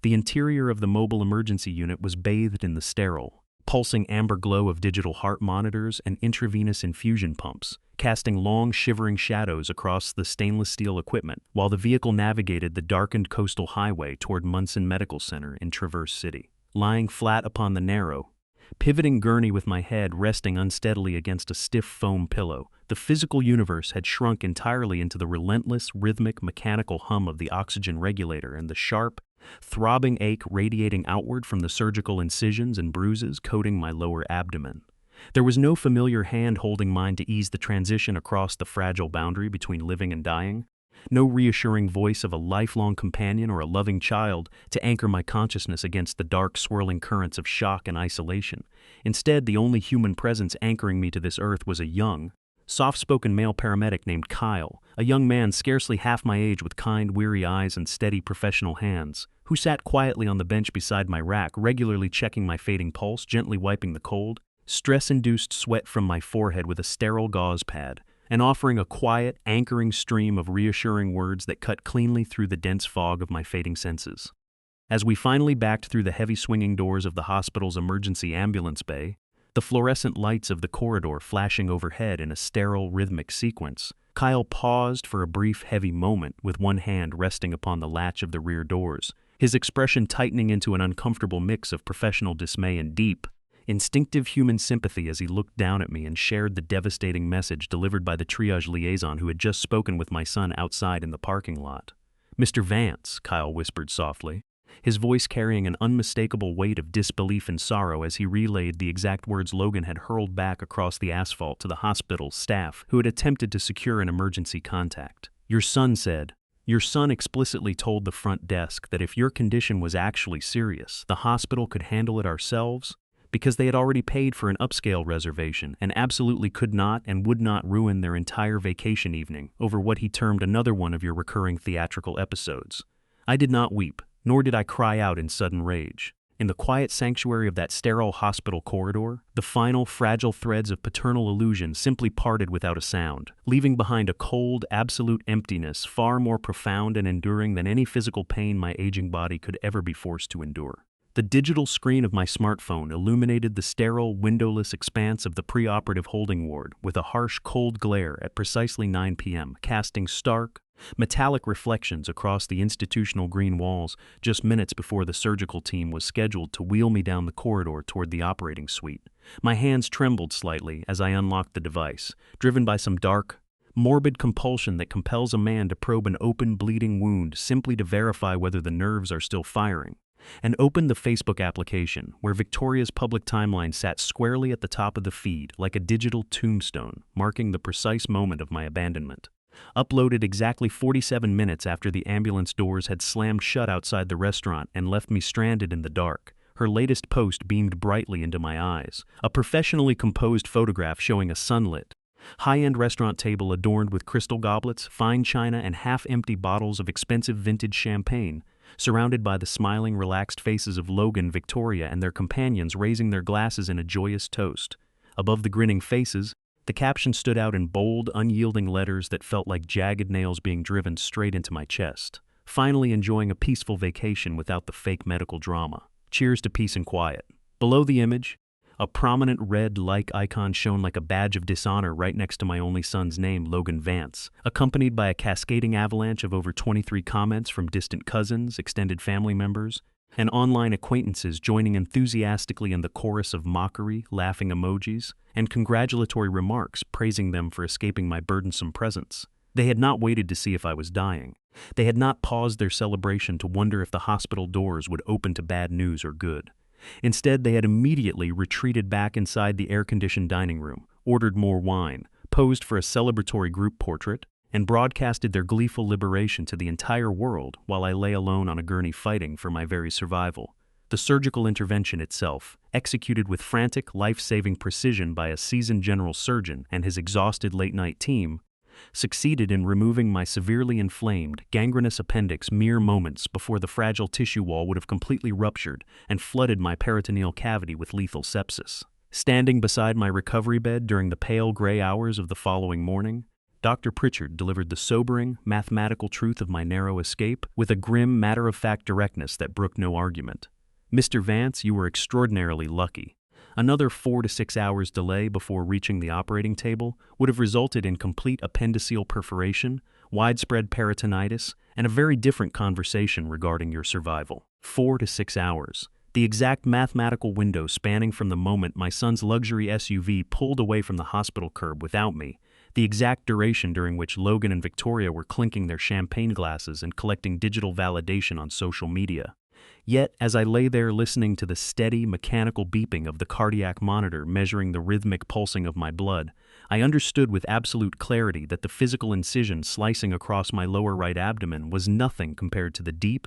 The interior of the mobile emergency unit was bathed in the sterile, pulsing amber glow of digital heart monitors and intravenous infusion pumps, casting long, shivering shadows across the stainless steel equipment while the vehicle navigated the darkened coastal highway toward Munson Medical Center in Traverse City. Lying flat upon the narrow, pivoting gurney with my head resting unsteadily against a stiff foam pillow, the physical universe had shrunk entirely into the relentless, rhythmic, mechanical hum of the oxygen regulator and the sharp, throbbing ache radiating outward from the surgical incisions and bruises coating my lower abdomen. There was no familiar hand holding mine to ease the transition across the fragile boundary between living and dying. No reassuring voice of a lifelong companion or a loving child to anchor my consciousness against the dark, swirling currents of shock and isolation. Instead, the only human presence anchoring me to this earth was a young, soft-spoken male paramedic named Kyle, a young man scarcely half my age with kind, weary eyes and steady, professional hands, who sat quietly on the bench beside my rack, regularly checking my fading pulse, gently wiping the cold, stress-induced sweat from my forehead with a sterile gauze pad, and offering a quiet, anchoring stream of reassuring words that cut cleanly through the dense fog of my fading senses. As we finally backed through the heavy swinging doors of the hospital's emergency ambulance bay, the fluorescent lights of the corridor flashing overhead in a sterile, rhythmic sequence, Kyle paused for a brief, heavy moment with one hand resting upon the latch of the rear doors, his expression tightening into an uncomfortable mix of professional dismay and deep, instinctive human sympathy as he looked down at me and shared the devastating message delivered by the triage liaison who had just spoken with my son outside in the parking lot. "Mr. Vance," Kyle whispered softly, his voice carrying an unmistakable weight of disbelief and sorrow as he relayed the exact words Logan had hurled back across the asphalt to the hospital's staff who had attempted to secure an emergency contact. "Your son said, your son explicitly told the front desk that if your condition was actually serious, the hospital could handle it ourselves, because they had already paid for an upscale reservation and absolutely could not and would not ruin their entire vacation evening over what he termed another one of your recurring theatrical episodes." I did not weep, nor did I cry out in sudden rage. In the quiet sanctuary of that sterile hospital corridor, the final fragile threads of paternal illusion simply parted without a sound, leaving behind a cold, absolute emptiness far more profound and enduring than any physical pain my aging body could ever be forced to endure. The digital screen of my smartphone illuminated the sterile, windowless expanse of the preoperative holding ward with a harsh, cold glare at precisely 9 p.m., casting stark, metallic reflections across the institutional green walls just minutes before the surgical team was scheduled to wheel me down the corridor toward the operating suite. My hands trembled slightly as I unlocked the device, driven by some dark, morbid compulsion that compels a man to probe an open, bleeding wound simply to verify whether the nerves are still firing, and opened the Facebook application, where Victoria's public timeline sat squarely at the top of the feed like a digital tombstone, marking the precise moment of my abandonment. Uploaded exactly 47 minutes after the ambulance doors had slammed shut outside the restaurant and left me stranded in the dark, her latest post beamed brightly into my eyes, a professionally composed photograph showing a sunlit, High-end restaurant table adorned with crystal goblets, fine china, and half-empty bottles of expensive vintage champagne, surrounded by the smiling, relaxed faces of Logan, Victoria, and their companions raising their glasses in a joyous toast. Above the grinning faces, the caption stood out in bold, unyielding letters that felt like jagged nails being driven straight into my chest. Finally enjoying a peaceful vacation without the fake medical drama. Cheers to peace and quiet. Below the image, a prominent red like icon shone like a badge of dishonor right next to my only son's name, Logan Vance, accompanied by a cascading avalanche of over 23 comments from distant cousins, extended family members, and online acquaintances joining enthusiastically in the chorus of mockery, laughing emojis, and congratulatory remarks praising them for escaping my burdensome presence. They had not waited to see if I was dying. They had not paused their celebration to wonder if the hospital doors would open to bad news or good. Instead, they had immediately retreated back inside the air-conditioned dining room, ordered more wine, posed for a celebratory group portrait, and broadcasted their gleeful liberation to the entire world while I lay alone on a gurney fighting for my very survival. The surgical intervention itself, executed with frantic, life-saving precision by a seasoned general surgeon and his exhausted late-night team, succeeded in removing my severely inflamed, gangrenous appendix mere moments before the fragile tissue wall would have completely ruptured and flooded my peritoneal cavity with lethal sepsis. Standing beside my recovery bed during the pale gray hours of the following morning, Dr. Pritchard delivered the sobering, mathematical truth of my narrow escape with a grim, matter-of-fact directness that brooked no argument. Mr. Vance, you were extraordinarily lucky. Another 4 to 6 hours delay before reaching the operating table would have resulted in complete appendiceal perforation, widespread peritonitis, and a very different conversation regarding your survival. 4 to 6 hours. The exact mathematical window spanning from the moment my son's luxury SUV pulled away from the hospital curb without me, the exact duration during which Logan and Victoria were clinking their champagne glasses and collecting digital validation on social media. Yet, as I lay there listening to the steady, mechanical beeping of the cardiac monitor measuring the rhythmic pulsing of my blood, I understood with absolute clarity that the physical incision slicing across my lower right abdomen was nothing compared to the deep,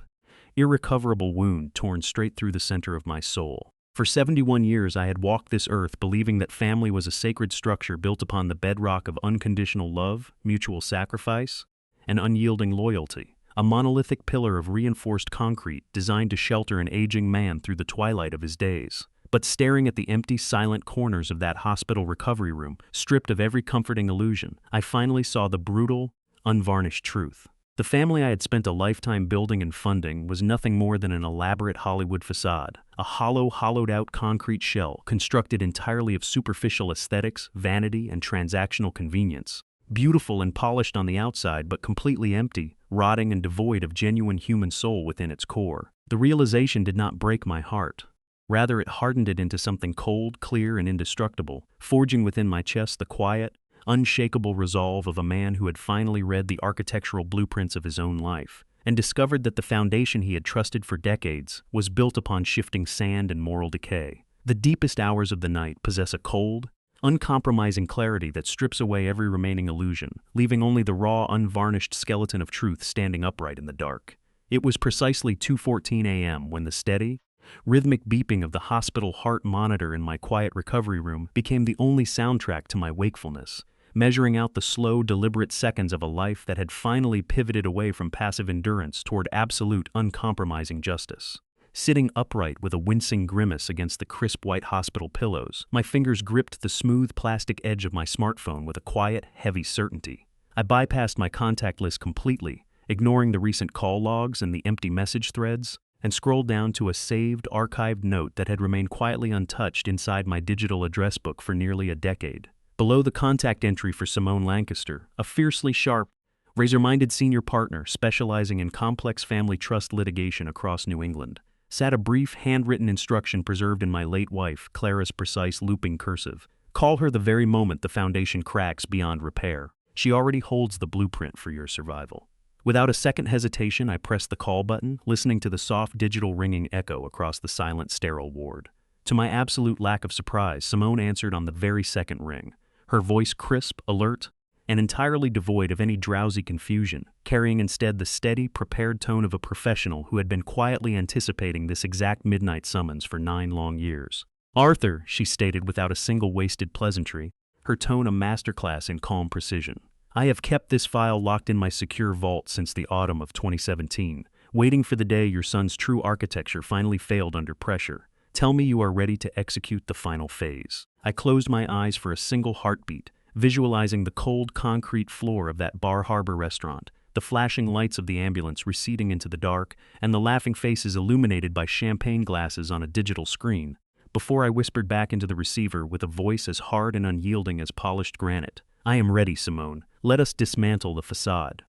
irrecoverable wound torn straight through the center of my soul. For 71 years I had walked this earth believing that family was a sacred structure built upon the bedrock of unconditional love, mutual sacrifice, and unyielding loyalty. A monolithic pillar of reinforced concrete designed to shelter an aging man through the twilight of his days. But staring at the empty, silent corners of that hospital recovery room, stripped of every comforting illusion, I finally saw the brutal, unvarnished truth. The family I had spent a lifetime building and funding was nothing more than an elaborate Hollywood facade, a hollow, hollowed-out concrete shell constructed entirely of superficial aesthetics, vanity, and transactional convenience. Beautiful and polished on the outside, but completely empty, rotting and devoid of genuine human soul within its core. The realization did not break my heart. Rather, it hardened it into something cold, clear, and indestructible, forging within my chest the quiet, unshakable resolve of a man who had finally read the architectural blueprints of his own life, and discovered that the foundation he had trusted for decades was built upon shifting sand and moral decay. The deepest hours of the night possess a cold, uncompromising clarity that strips away every remaining illusion, leaving only the raw, unvarnished skeleton of truth standing upright in the dark. It was precisely 2:14 a.m. when the steady, rhythmic beeping of the hospital heart monitor in my quiet recovery room became the only soundtrack to my wakefulness, measuring out the slow, deliberate seconds of a life that had finally pivoted away from passive endurance toward absolute, uncompromising justice. Sitting upright with a wincing grimace against the crisp white hospital pillows, my fingers gripped the smooth plastic edge of my smartphone with a quiet, heavy certainty. I bypassed my contact list completely, ignoring the recent call logs and the empty message threads, and scrolled down to a saved, archived note that had remained quietly untouched inside my digital address book for nearly a decade. Below the contact entry for Simone Lancaster, a fiercely sharp, razor-minded senior partner specializing in complex family trust litigation across New England, sat a brief, handwritten instruction preserved in my late wife, Clara's precise looping cursive. Call her the very moment the foundation cracks beyond repair. She already holds the blueprint for your survival. Without a second hesitation, I pressed the call button, listening to the soft digital ringing echo across the silent, sterile ward. To my absolute lack of surprise, Simone answered on the very second ring, her voice crisp, alert, and entirely devoid of any drowsy confusion, carrying instead the steady, prepared tone of a professional who had been quietly anticipating this exact midnight summons for 9 long years. "Arthur," she stated without a single wasted pleasantry, her tone a masterclass in calm precision. "I have kept this file locked in my secure vault since the autumn of 2017, waiting for the day your son's true architecture finally failed under pressure. Tell me you are ready to execute the final phase." I closed my eyes for a single heartbeat, visualizing the cold concrete floor of that Bar Harbor restaurant, the flashing lights of the ambulance receding into the dark, and the laughing faces illuminated by champagne glasses on a digital screen, before I whispered back into the receiver with a voice as hard and unyielding as polished granite. "I am ready, Simone. Let us dismantle the facade."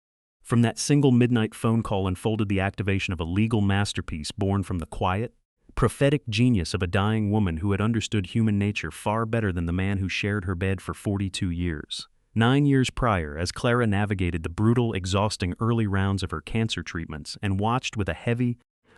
From that single midnight phone call unfolded the activation of a legal masterpiece born from the quiet, prophetic genius of a dying woman who had understood human nature far better than the man who shared her bed for 42 years. 9 years prior, as Clara navigated the brutal, exhausting early rounds of her cancer treatments and watched with a heavy,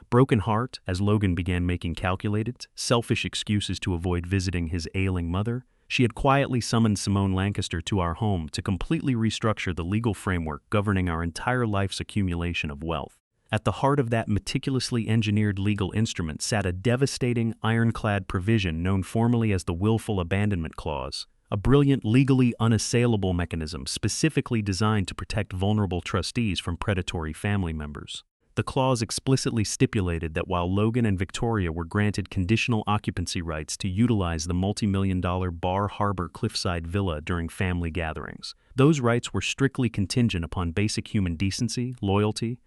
broken heart as Logan began making calculated, selfish excuses to avoid visiting his ailing mother, she had quietly summoned Simone Lancaster to our home to completely restructure the legal framework governing our entire life's accumulation of wealth. At the heart of that meticulously engineered legal instrument sat a devastating, ironclad provision known formally as the Willful Abandonment Clause, a brilliant, legally unassailable mechanism specifically designed to protect vulnerable trustees from predatory family members. The clause explicitly stipulated that while Logan and Victoria were granted conditional occupancy rights to utilize the multi-million-dollar Bar Harbor cliffside villa during family gatherings, those rights were strictly contingent upon basic human decency, loyalty,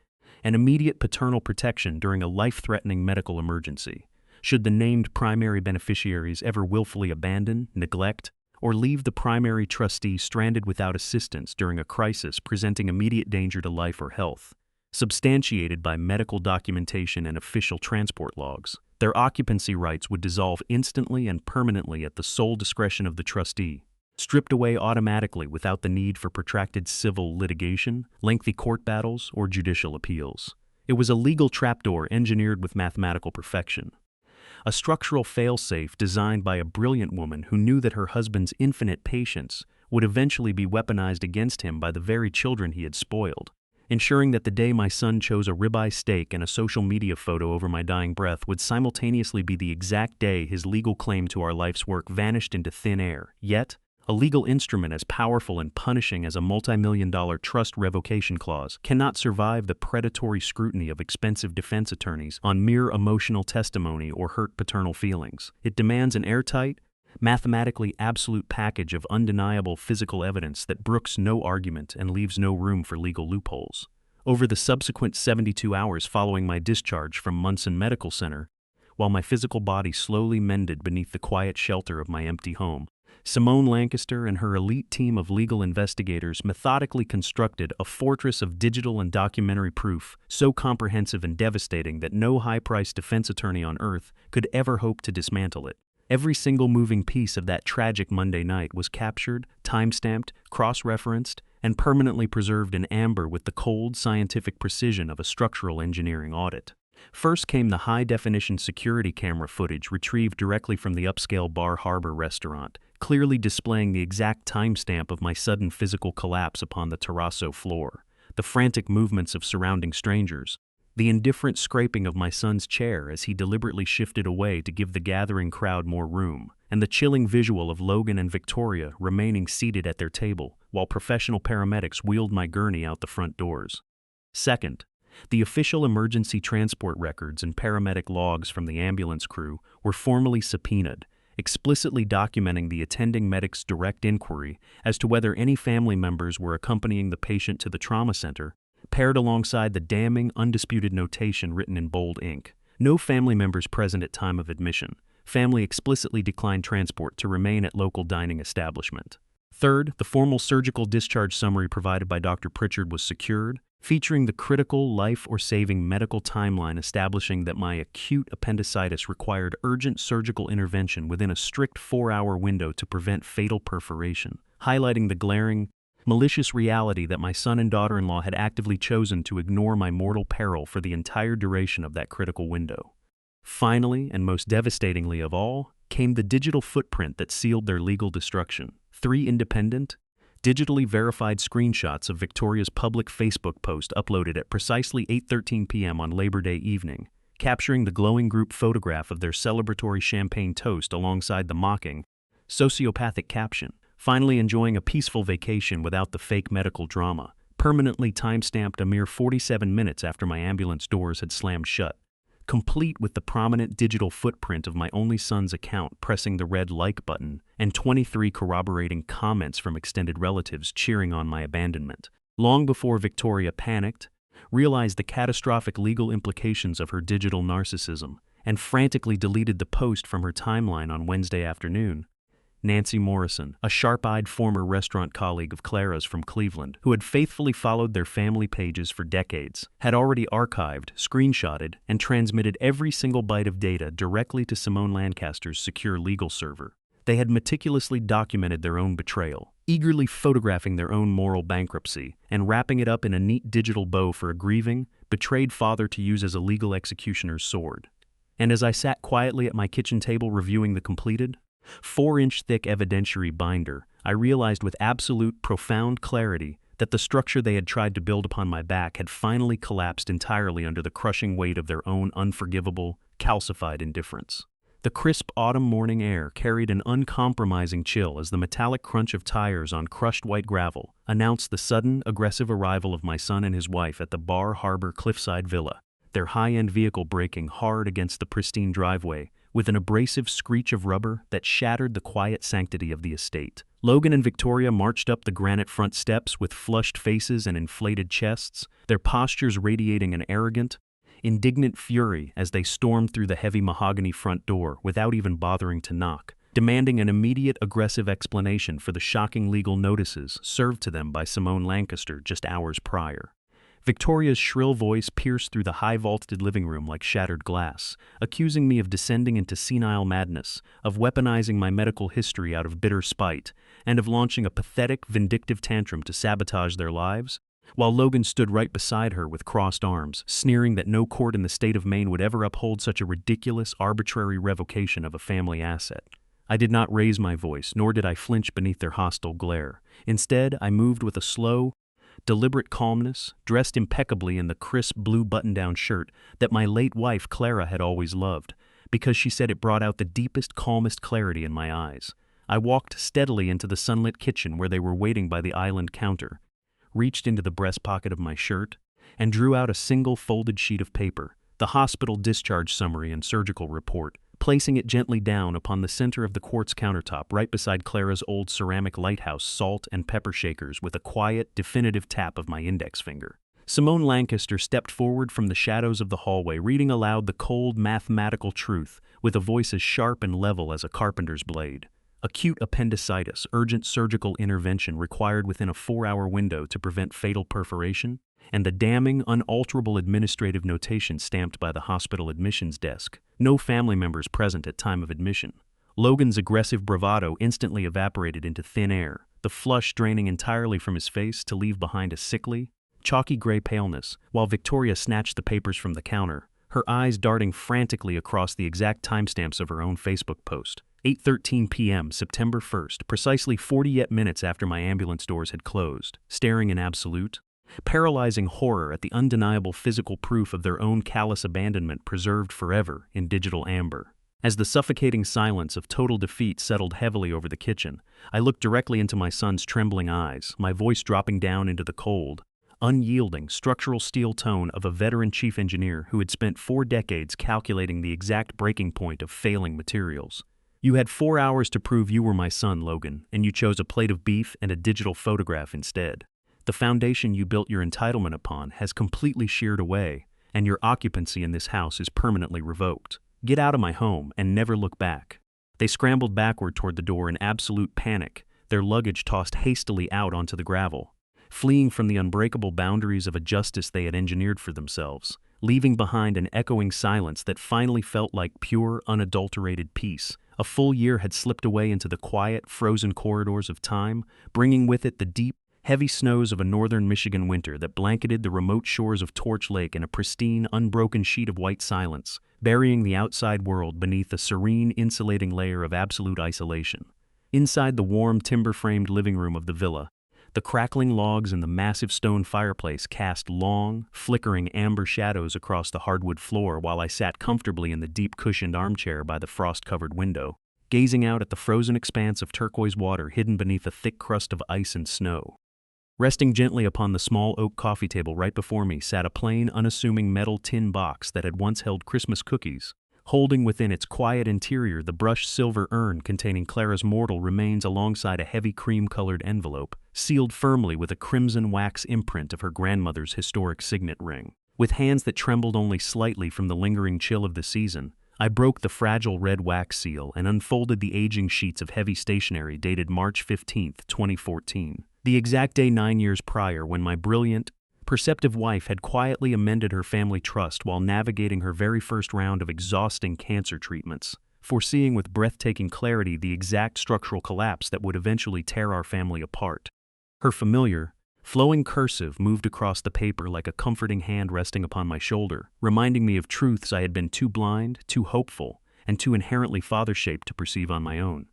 and immediate paternal protection during a life-threatening medical emergency. Should the named primary beneficiaries ever willfully abandon, neglect, or leave the primary trustee stranded without assistance during a crisis presenting immediate danger to life or health, substantiated by medical documentation and official transport logs, their occupancy rights would dissolve instantly and permanently at the sole discretion of the trustee, stripped away automatically without the need for protracted civil litigation, lengthy court battles, or judicial appeals. It was a legal trapdoor engineered with mathematical perfection. A structural failsafe designed by a brilliant woman who knew that her husband's infinite patience would eventually be weaponized against him by the very children he had spoiled, ensuring that the day my son chose a ribeye steak and a social media photo over my dying breath would simultaneously be the exact day his legal claim to our life's work vanished into thin air. Yet, a legal instrument as powerful and punishing as a multi-million-dollar trust revocation clause cannot survive the predatory scrutiny of expensive defense attorneys on mere emotional testimony or hurt paternal feelings. It demands an airtight, mathematically absolute package of undeniable physical evidence that brooks no argument and leaves no room for legal loopholes. Over the subsequent 72 hours following my discharge from Munson Medical Center, while my physical body slowly mended beneath the quiet shelter of my empty home, Simone Lancaster and her elite team of legal investigators methodically constructed a fortress of digital and documentary proof so comprehensive and devastating that no high-priced defense attorney on earth could ever hope to dismantle it. Every single moving piece of that tragic Monday night was captured, time-stamped, cross-referenced, and permanently preserved in amber with the cold, scientific precision of a structural engineering audit. First came the high-definition security camera footage retrieved directly from the upscale Bar Harbor restaurant, clearly displaying the exact timestamp of my sudden physical collapse upon the terrazzo floor, the frantic movements of surrounding strangers, the indifferent scraping of my son's chair as he deliberately shifted away to give the gathering crowd more room, and the chilling visual of Logan and Victoria remaining seated at their table while professional paramedics wheeled my gurney out the front doors. Second, the official emergency transport records and paramedic logs from the ambulance crew were formally subpoenaed, explicitly documenting the attending medic's direct inquiry as to whether any family members were accompanying the patient to the trauma center, paired alongside the damning, undisputed notation written in bold ink. No family members present at time of admission. Family explicitly declined transport to remain at local dining establishment. Third, the formal surgical discharge summary provided by Dr. Pritchard was secured, featuring the critical life-or-saving medical timeline establishing that my acute appendicitis required urgent surgical intervention within a strict 4-hour window to prevent fatal perforation, highlighting the glaring, malicious reality that my son and daughter-in-law had actively chosen to ignore my mortal peril for the entire duration of that critical window. Finally, and most devastatingly of all, came the digital footprint that sealed their legal destruction. 3 independent, digitally verified screenshots of Victoria's public Facebook post uploaded at precisely 8:13 p.m. on Labor Day evening, capturing the glowing group photograph of their celebratory champagne toast alongside the mocking, sociopathic caption, finally enjoying a peaceful vacation without the fake medical drama, permanently time-stamped a mere 47 minutes after my ambulance doors had slammed shut, complete with the prominent digital footprint of my only son's account pressing the red like button and 23 corroborating comments from extended relatives cheering on my abandonment. Long before Victoria panicked, realized the catastrophic legal implications of her digital narcissism, and frantically deleted the post from her timeline on Wednesday afternoon, Nancy Morrison, a sharp-eyed former restaurant colleague of Clara's from Cleveland, who had faithfully followed their family pages for decades, had already archived, screenshotted, and transmitted every single byte of data directly to Simone Lancaster's secure legal server. They had meticulously documented their own betrayal, eagerly photographing their own moral bankruptcy, and wrapping it up in a neat digital bow for a grieving, betrayed father to use as a legal executioner's sword. And as I sat quietly at my kitchen table reviewing the completed, 4-inch thick evidentiary binder, I realized with absolute, profound clarity that the structure they had tried to build upon my back had finally collapsed entirely under the crushing weight of their own unforgivable, calcified indifference. The crisp autumn morning air carried an uncompromising chill as the metallic crunch of tires on crushed white gravel announced the sudden, aggressive arrival of my son and his wife at the Bar Harbor cliffside villa, their high-end vehicle braking hard against the pristine driveway with an abrasive screech of rubber that shattered the quiet sanctity of the estate. Logan and Victoria marched up the granite front steps with flushed faces and inflated chests, their postures radiating an arrogant, indignant fury as they stormed through the heavy mahogany front door without even bothering to knock, demanding an immediate aggressive explanation for the shocking legal notices served to them by Simone Lancaster just hours prior. Victoria's shrill voice pierced through the high-vaulted living room like shattered glass, accusing me of descending into senile madness, of weaponizing my medical history out of bitter spite, and of launching a pathetic, vindictive tantrum to sabotage their lives, while Logan stood right beside her with crossed arms, sneering that no court in the state of Maine would ever uphold such a ridiculous, arbitrary revocation of a family asset. I did not raise my voice, nor did I flinch beneath their hostile glare. Instead, I moved with a slow, deliberate calmness, dressed impeccably in the crisp blue button-down shirt that my late wife Clara had always loved, because she said it brought out the deepest, calmest clarity in my eyes. I walked steadily into the sunlit kitchen where they were waiting by the island counter, reached into the breast pocket of my shirt, and drew out a single folded sheet of paper, the hospital discharge summary and surgical report, placing it gently down upon the center of the quartz countertop right beside Clara's old ceramic lighthouse salt and pepper shakers with a quiet, definitive tap of my index finger. Simone Lancaster stepped forward from the shadows of the hallway, reading aloud the cold, mathematical truth with a voice as sharp and level as a carpenter's blade. Acute appendicitis, urgent surgical intervention required within a 4-hour window to prevent fatal perforation, and the damning, unalterable administrative notation stamped by the hospital admissions desk. No family members present at time of admission. Logan's aggressive bravado instantly evaporated into thin air, the flush draining entirely from his face to leave behind a sickly, chalky gray paleness, while Victoria snatched the papers from the counter, her eyes darting frantically across the exact timestamps of her own Facebook post. 8:13 p.m., September 1st, precisely 48 minutes after my ambulance doors had closed, staring in absolute, paralyzing horror at the undeniable physical proof of their own callous abandonment preserved forever in digital amber. As the suffocating silence of total defeat settled heavily over the kitchen, I looked directly into my son's trembling eyes, my voice dropping down into the cold, unyielding, structural steel tone of a veteran chief engineer who had spent 4 decades calculating the exact breaking point of failing materials. You had 4 hours to prove you were my son, Logan, and you chose a plate of beef and a digital photograph instead. The foundation you built your entitlement upon has completely sheared away, and your occupancy in this house is permanently revoked. Get out of my home and never look back. They scrambled backward toward the door in absolute panic, their luggage tossed hastily out onto the gravel, fleeing from the unbreakable boundaries of a justice they had engineered for themselves, leaving behind an echoing silence that finally felt like pure, unadulterated peace. A full year had slipped away into the quiet, frozen corridors of time, bringing with it the deep, heavy snows of a northern Michigan winter that blanketed the remote shores of Torch Lake in a pristine, unbroken sheet of white silence, burying the outside world beneath a serene, insulating layer of absolute isolation. Inside the warm, timber-framed living room of the villa, the crackling logs in the massive stone fireplace cast long, flickering amber shadows across the hardwood floor while I sat comfortably in the deep-cushioned armchair by the frost-covered window, gazing out at the frozen expanse of turquoise water hidden beneath a thick crust of ice and snow. Resting gently upon the small oak coffee table right before me sat a plain, unassuming metal tin box that had once held Christmas cookies, holding within its quiet interior the brushed silver urn containing Clara's mortal remains alongside a heavy cream-colored envelope, sealed firmly with a crimson wax imprint of her grandmother's historic signet ring. With hands that trembled only slightly from the lingering chill of the season, I broke the fragile red wax seal and unfolded the aging sheets of heavy stationery dated March 15, 2014. The exact day 9 years prior when my brilliant, perceptive wife had quietly amended her family trust while navigating her very first round of exhausting cancer treatments, foreseeing with breathtaking clarity the exact structural collapse that would eventually tear our family apart. Her familiar, flowing cursive moved across the paper like a comforting hand resting upon my shoulder, reminding me of truths I had been too blind, too hopeful, and too inherently father-shaped to perceive on my own.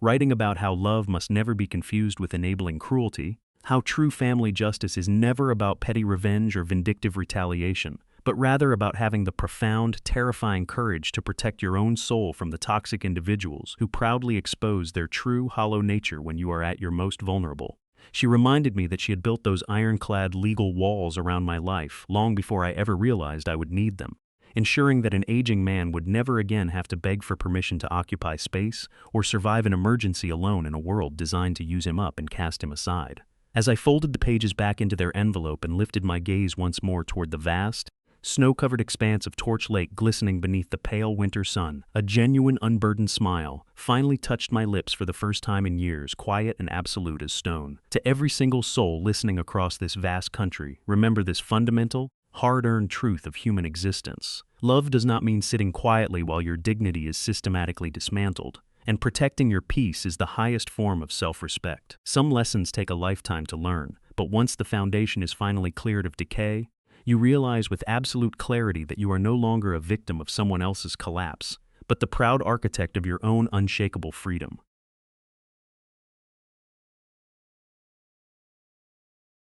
Writing about how love must never be confused with enabling cruelty, how true family justice is never about petty revenge or vindictive retaliation, but rather about having the profound, terrifying courage to protect your own soul from the toxic individuals who proudly expose their true, hollow nature when you are at your most vulnerable. She reminded me that she had built those ironclad legal walls around my life long before I ever realized I would need them, ensuring that an aging man would never again have to beg for permission to occupy space or survive an emergency alone in a world designed to use him up and cast him aside. As I folded the pages back into their envelope and lifted my gaze once more toward the vast, snow-covered expanse of Torch Lake glistening beneath the pale winter sun, a genuine, unburdened smile finally touched my lips for the first time in years, quiet and absolute as stone. To every single soul listening across this vast country, remember this fundamental, hard-earned truth of human existence. Love does not mean sitting quietly while your dignity is systematically dismantled, and protecting your peace is the highest form of self-respect. Some lessons take a lifetime to learn, but once the foundation is finally cleared of decay, you realize with absolute clarity that you are no longer a victim of someone else's collapse, but the proud architect of your own unshakable freedom.